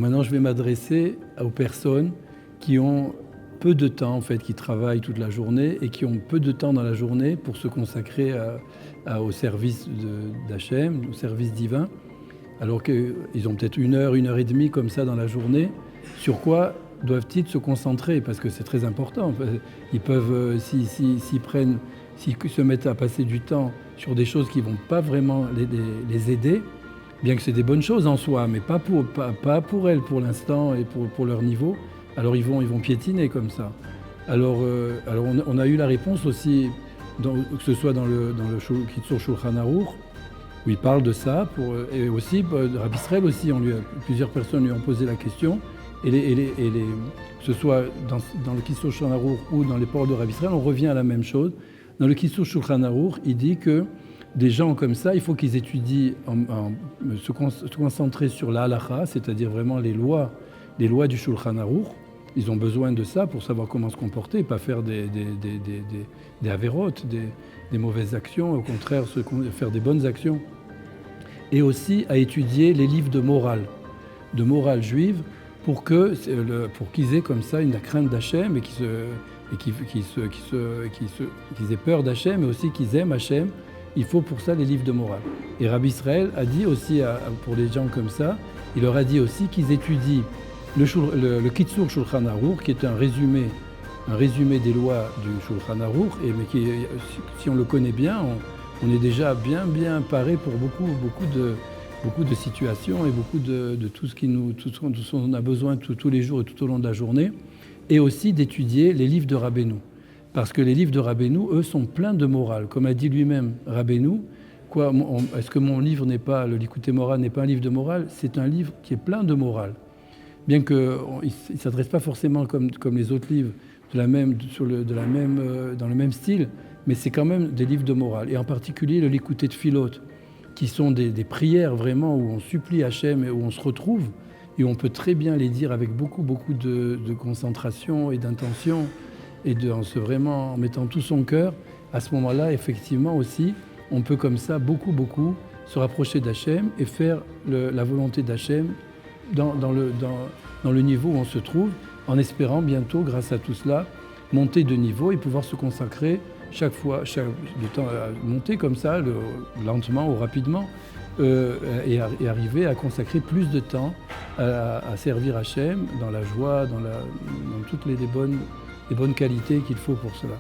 Alors maintenant, je vais m'adresser aux personnes qui ont peu de temps, en fait, qui travaillent toute la journée et qui ont peu de temps dans la journée pour se consacrer au service d'Hachem, au service divin, alors qu'ils ont peut-être 1 heure et demie comme ça dans la journée. Sur quoi doivent-ils se concentrer? Parce que c'est très important. Ils peuvent, s'ils se mettent à passer du temps sur des choses qui ne vont pas vraiment les aider, bien que c'est des bonnes choses en soi, mais pas pour elles pour l'instant et pour leur niveau, alors ils vont piétiner comme ça. Alors on a eu la réponse aussi, que ce soit dans le Kitzur Shulchan Aruch, où il parle de ça, et aussi Rabbi Israël aussi, plusieurs personnes lui ont posé la question, que ce soit dans le Kitzur Shulchan Aruch ou dans les paroles de Rabbi Israël, on revient à la même chose. Dans le Kitzur Shulchan Aruch, il dit que des gens comme ça, il faut qu'ils étudient, se concentrer sur la halacha, c'est-à-dire vraiment les lois du Shulchan Aruch. Ils ont besoin de ça pour savoir comment se comporter, pas faire des avérotes, des mauvaises actions, au contraire faire des bonnes actions. Et aussi à étudier les livres de morale juive, pour qu'ils aient comme ça une crainte d'Hachem et qu'ils aient peur d'Hachem, mais aussi qu'ils aiment Hachem. Il faut pour ça les livres de morale. Et Rabbi Israël a dit aussi, pour les gens comme ça, il leur a dit aussi qu'ils étudient le Kitzur Shulchan Aruch, qui est un résumé des lois du Shulchan Aruch, mais si on le connaît bien, on est déjà bien paré pour beaucoup de situations et beaucoup de tout ce dont on a besoin tous les jours et tout au long de la journée, et aussi d'étudier les livres de Rabbeinu. Parce que les livres de Rabbeinu, eux, sont pleins de morale. Comme a dit lui-même Rabbeinu, est-ce que mon livre le Likutei Moharan n'est pas un livre de morale? C'est un livre qui est plein de morale. Bien qu'il ne s'adresse pas forcément comme les autres livres dans le même style, mais c'est quand même des livres de morale. Et en particulier le Likutei Tfilot, qui sont des prières vraiment où on supplie Hachem et où on se retrouve, et où on peut très bien les dire avec beaucoup de concentration et d'intention, et en mettant tout son cœur. À ce moment-là, effectivement aussi, on peut comme ça beaucoup se rapprocher d'Hachem et faire la volonté d'Hachem dans le niveau où on se trouve, en espérant bientôt, grâce à tout cela, monter de niveau et pouvoir se consacrer chaque fois, du temps à monter comme ça, lentement ou rapidement, et arriver à consacrer plus de temps à servir Hachem dans la joie, dans toutes les bonnes qualités qu'il faut pour cela.